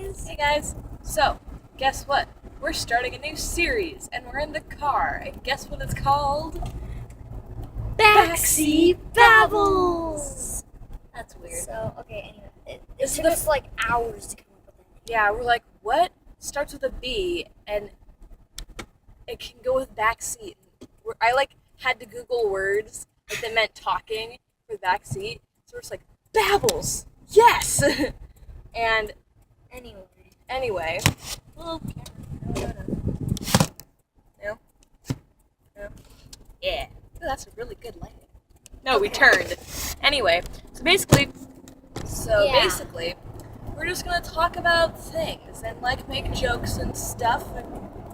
guys! Hey guys! So, guess what? We're starting a new series, and we're in the car. And guess what it's called? Backseat Babbles! That's weird. So, okay, anyway. It This took is us like hours to come up with that. Yeah, we're like, what starts with a B, and it can go with backseat. I had to Google words that meant talking for backseat. So we're just like, babbles! Yes! And Anyway. well, no. Yeah. Ooh, that's a really good lighting. No, we turned. Anyway, so basically, we're just gonna talk about things and make jokes and stuff. And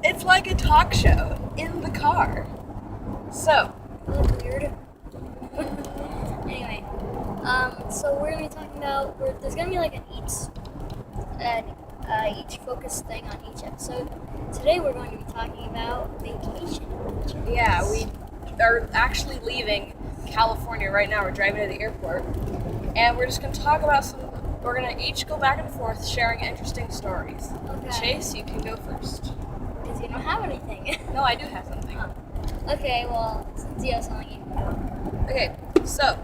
it's like a talk show in the car. So, Weird. Anyway, so we're gonna be talking about. There's gonna be like each focused thing on each episode. Today we're going to be talking about vacation. yeah, we are actually leaving California right now. We're driving to the airport, and we're just gonna talk about some. We're gonna each go back and forth sharing interesting stories. Okay. Chase, you can go first. Because you don't have anything. No, I do have something. Oh. Okay, well, since you have something, you can go. Okay, so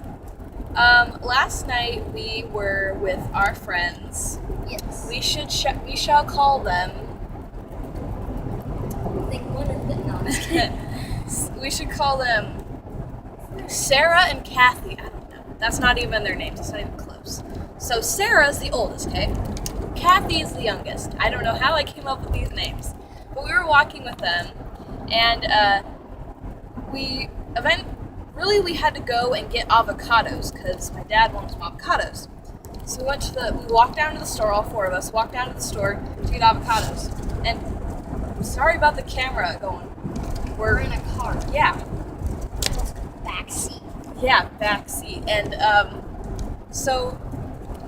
last night we were with our friends. Yes. We shall call them. I think one of them. No, I'm just kidding. We should call them Sarah and Kathy. I don't know. That's not even their names. It's not even close. So Sarah's the oldest, okay? Kathy's the youngest. I don't know how I came up with these names, but we were walking with them, and we had to go and get avocados because my dad wanted some avocados. So we walked down to the store, all four of us walked down to the store to get avocados. And sorry about the camera going. We're in a car. Yeah. Backseat. Yeah, backseat. And so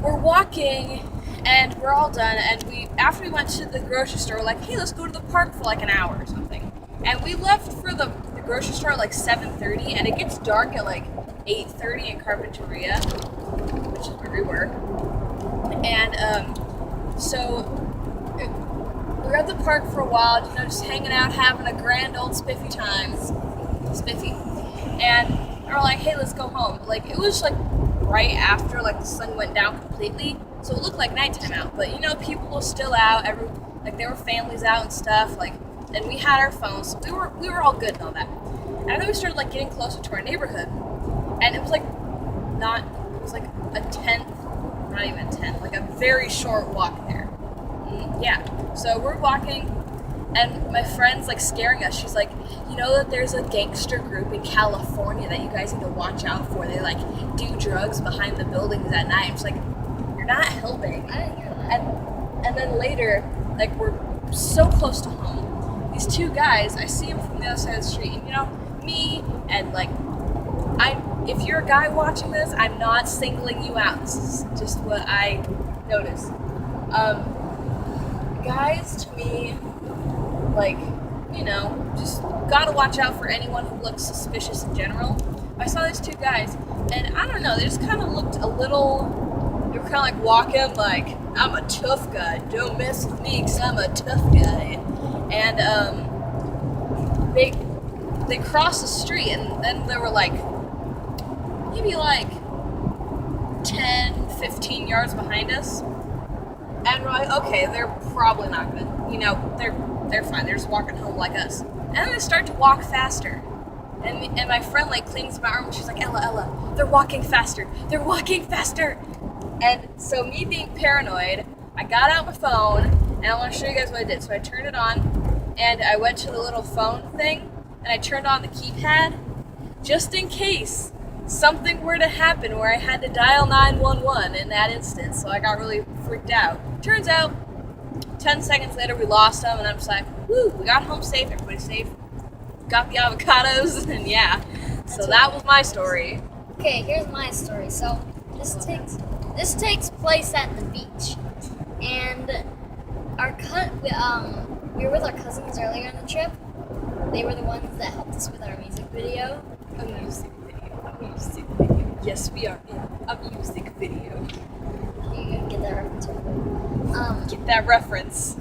we're walking and we're all done, and after we went to the grocery store, we're like, hey, let's go to the park for like an hour or something. And we left for the grocery store at like 7:30, and it gets dark at like 8:30 in Carpinteria, which is where we were. And so we were at the park for a while, just hanging out, having a grand old spiffy time. Spiffy. And we're like, hey, let's go home. Like, it was like right after the sun went down completely, so it looked like nighttime out. But people were still out. There were families out and stuff. And we had our phones, so we were all good and all that. And then we started getting closer to our neighborhood, and it was like a tenth, not even a tenth, like a very short walk there. Yeah. So we're walking, and my friend's scaring us. She's like, you know that there's a gangster group in California that you guys need to watch out for. They do drugs behind the buildings at night. I'm just like, you're not helping. I didn't hear that. And then later, we're so close to home. These two guys, I see them from the other side of the street, and me and if you're a guy watching this, I'm not singling you out. This is just what I noticed. Guys, to me, just gotta watch out for anyone who looks suspicious in general. I saw these two guys, and I don't know, they just kind of looked a little, they were kind of walking I'm a tough guy, don't mess with me because I'm a tough guy. And they crossed the street, and then there were maybe 10, 15 yards behind us. And we're like, okay, they're probably not gonna, they're fine. They're just walking home like us. And then they start to walk faster. And my friend clings to my arm, and she's like, Ella, they're walking faster. They're walking faster. And so me being paranoid, I got out my phone, and I want to show you guys what I did. So I turned it on, and I went to the little phone thing, and I turned on the keypad, just in case something were to happen where I had to dial 911 in that instance. So I got really freaked out. Turns out, 10 seconds later, we lost them, and I'm just like, woo, we got home safe, everybody's safe. Got the avocados, and yeah. So that was my story. Okay, here's my story. So this takes place at the beach, and we were with our cousins earlier on the trip. They were the ones that helped us with our music video. A music video. Yes, we are in a music video. you get that reference. Get that reference.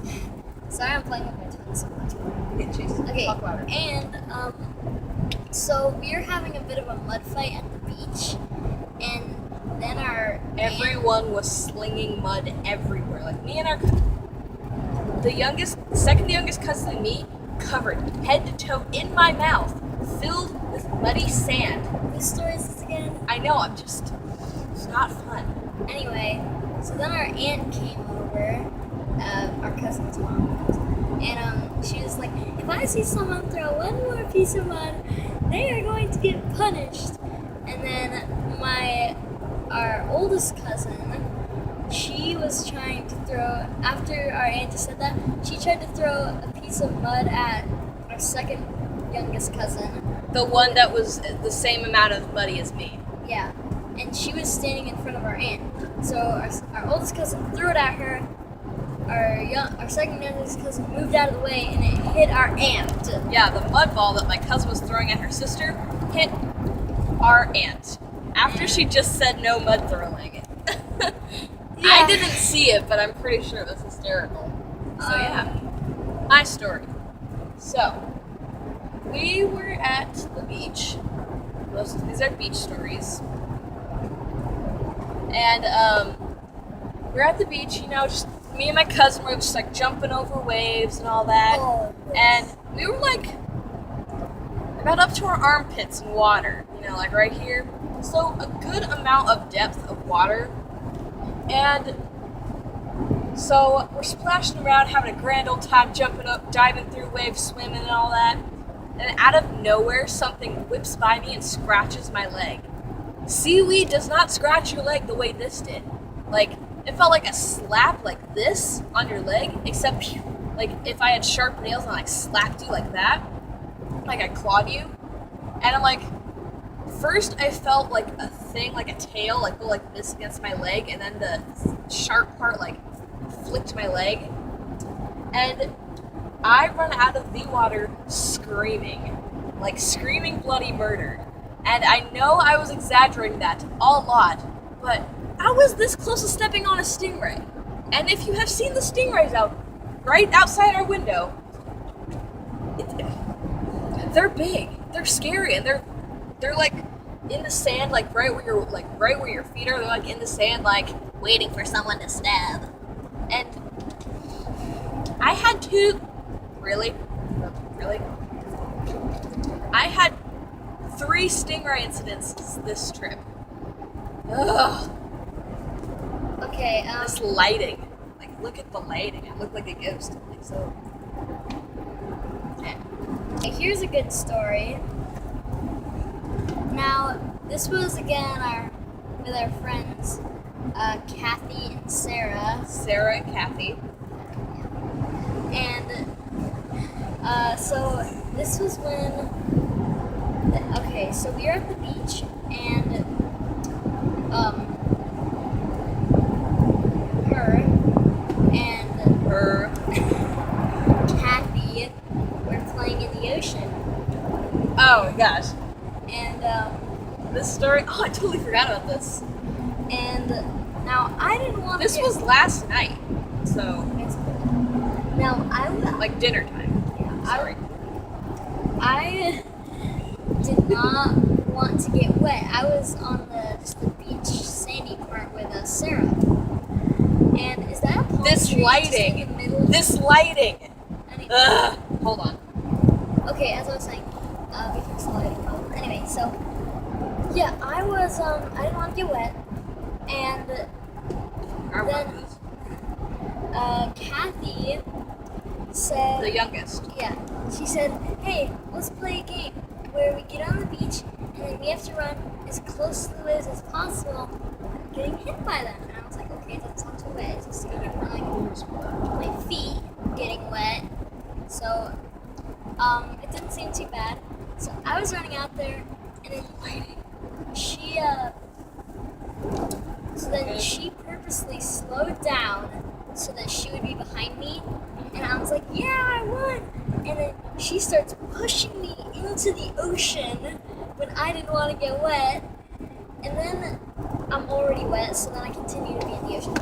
Sorry, I'm playing with my twins so much. Okay, Chase, Okay, talk about it. and so we are having a bit of a mud fight at the beach, and then Everyone was slinging mud everywhere. Like me and second youngest cousin and me, covered head to toe in my mouth, filled with muddy sand. Whose story is this again? I know, it's not fun. Anyway, so then our aunt came over, our cousin's mom, and she was like, if I see someone throw one more piece of mud, they are going to get punished. And then our oldest cousin, she was trying to throw, after our aunt said that, she tried to throw a piece of mud at our second youngest cousin. The one that was the same amount of muddy as me. Yeah, and she was standing in front of our aunt. So our oldest cousin threw it at her. Our second youngest cousin moved out of the way, and it hit our aunt. Yeah, the mud ball that my cousin was throwing at her sister hit our aunt. After she just said no mud throwing. I didn't see it, but I'm pretty sure it was hysterical. So yeah, my story. So, we were at the beach. Most of these are beach stories. And we're at the beach, just me and my cousin were just like jumping over waves and all that. Oh, And we were like about up to our armpits in water, like right here. So a good amount of depth of water. And so we're splashing around, having a grand old time, jumping up, diving through waves, swimming and all that. And out of nowhere, something whips by me and scratches my leg. Seaweed does not scratch your leg the way this did. Like, it felt like a slap like this on your leg, except like if I had sharp nails and I slapped you like that, like I clawed you. And I'm like, first I felt like a thing, like a tail, like go like this against my leg, and then the sharp part like flicked my leg. And I run out of the water screaming bloody murder. And I know I was exaggerating that a lot, but I was this close to stepping on a stingray. And if you have seen the stingrays out right outside our window, they're big, they're scary, and they're like in the sand, like right where your feet are. They're like in the sand, like waiting for someone to stab. And I had really, I had 3 stingray incidents this trip. Ugh. Okay, This lighting. Like, look at the lighting. I look like a ghost. Like, so. okay, here's a good story. Now, this was again with our friends, Kathy and Sarah. Sarah and Kathy. And so this was when. Okay, so we were at the beach, and her Kathy were playing in the ocean. Oh my gosh. And this story. Oh, I totally forgot about this. And now I didn't want to. This was last night, so Now I was like dinner time. Yeah, Sorry. I did not want to get wet. I was on just the beach sandy part with Sarah. And is that a palm This tree lighting. just in the middle? This lighting. Anyway, Ugh. Hold on. okay, as I was saying, we fixed the lighting problem. Anyway, so yeah, I didn't want to get wet, and then Kathy said, The youngest. yeah, she said, hey, let's play a game where we get on the beach and then we have to run as close to the waves as possible, getting hit by them. And I was like, okay, that's not too bad. It's just my feet getting wet. So it didn't seem too bad. So I was running out there, and then she purposely slowed down so that she would be behind me. And I was like, yeah, I won. And then she starts pushing me into the ocean when I didn't want to get wet. And then I'm already wet, so then I continue to be in the ocean.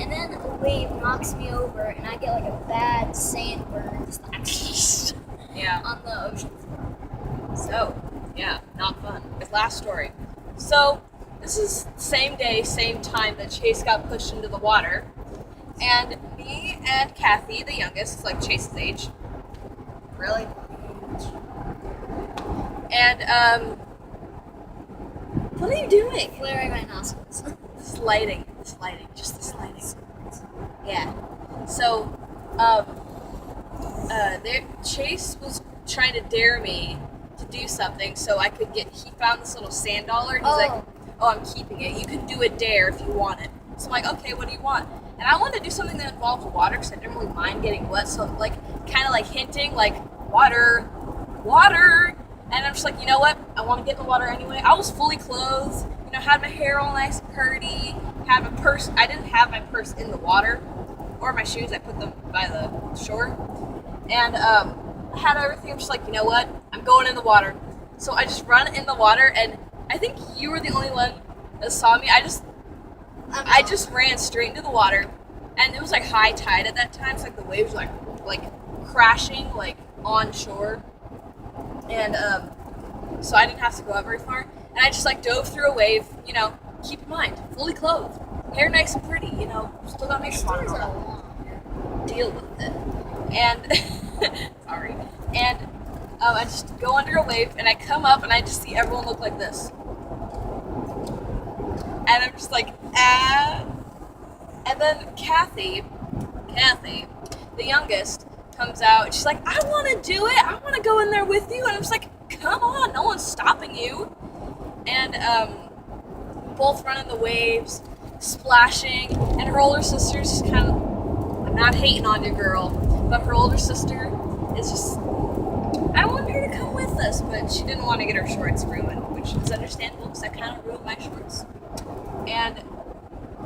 And then a wave knocks me over, and I get like a bad sandburn just Yeah. on the ocean floor. So, yeah, not fun. His last story. So, this is same day, same time that Chase got pushed into the water. And me and Kathy, the youngest, like Chase's age. Really? And, what are you doing? Flaring my nostrils. Sliding, just the sliding. Yeah. So, Chase was trying to dare me to do something so I could he found this little sand dollar and he's like, oh, I'm keeping it. You can do a dare if you want it. So I'm like, okay, what do you want? And I wanted to do something that involved water because I didn't really mind getting wet. So like, kind of like hinting like, water. And I'm just like, you know what? I want to get in the water anyway. I was fully clothed, had my hair all nice and curly, had my purse. I didn't have my purse in the water or my shoes. I put them by the shore. And I had everything. I'm just like, you know what? I'm going in the water. So I just run in the water, and I think you were the only one that saw me. I just ran straight into the water, and it was like high tide at that time. So like the waves were like crashing like on shore. And so I didn't have to go out very far. And I just like dove through a wave, keep in mind, fully clothed, hair nice and pretty, still got makeup on and all that. Deal with it. And, sorry. And I just go under a wave and I come up and I just see everyone look like this. And I'm just like, ah. And then Kathy, the youngest, comes out and she's like, I want to do it. I want to go in there with you. And I'm just like, come on, no one's stopping you. And both running the waves, splashing, and her older sister's just kind of, I'm not hating on your girl, but her older sister is just, I wanted her to come with us, but she didn't want to get her shorts ruined, which is understandable because I kind of ruined my shorts. And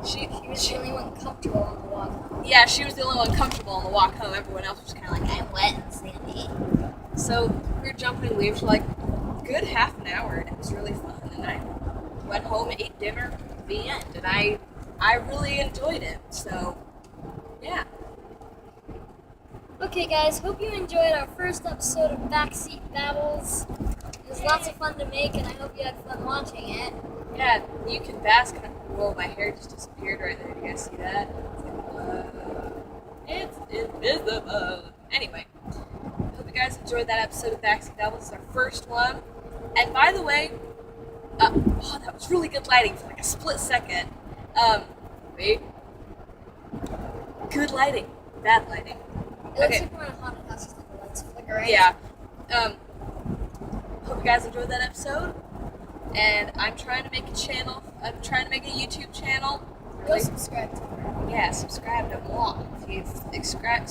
she was the only one comfortable on the walk. Yeah, she was the only one comfortable on the walk home. Everyone else was kind of like, I'm wet and sandy. So we were jumping waves for like a good half an hour, and it was really fun. And I went home, ate dinner, the end. And I really enjoyed it. So, yeah. Okay, guys, hope you enjoyed our first episode of Backseat Babbles. It was lots of fun to make, and I hope you had fun watching it. Yeah, you can bask in it. Whoa, my hair just disappeared right there. Do you guys see that? It's invisible. Anyway, I hope you guys enjoyed that episode of Backseat Babbles. It's our first one. And by the way, that was really good lighting for like a split second. Wait. Good lighting. Bad lighting. It looks like we're in a haunted house with the lights flickering. Yeah. Hope you guys enjoyed that episode. And I'm trying to make a channel. I'm trying to make a YouTube channel. Go subscribe to her. Yeah, subscribe to moi. If you subscribe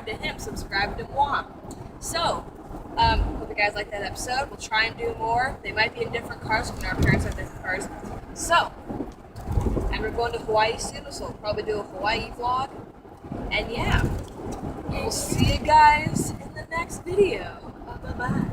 to him, subscribe to moi. So, hope you guys like that episode. We'll try and do more. They might be in different cars when our parents have different cars. So, and we're going to Hawaii soon, so we'll probably do a Hawaii vlog. And yeah, we'll see you guys in the next video. Bye-bye.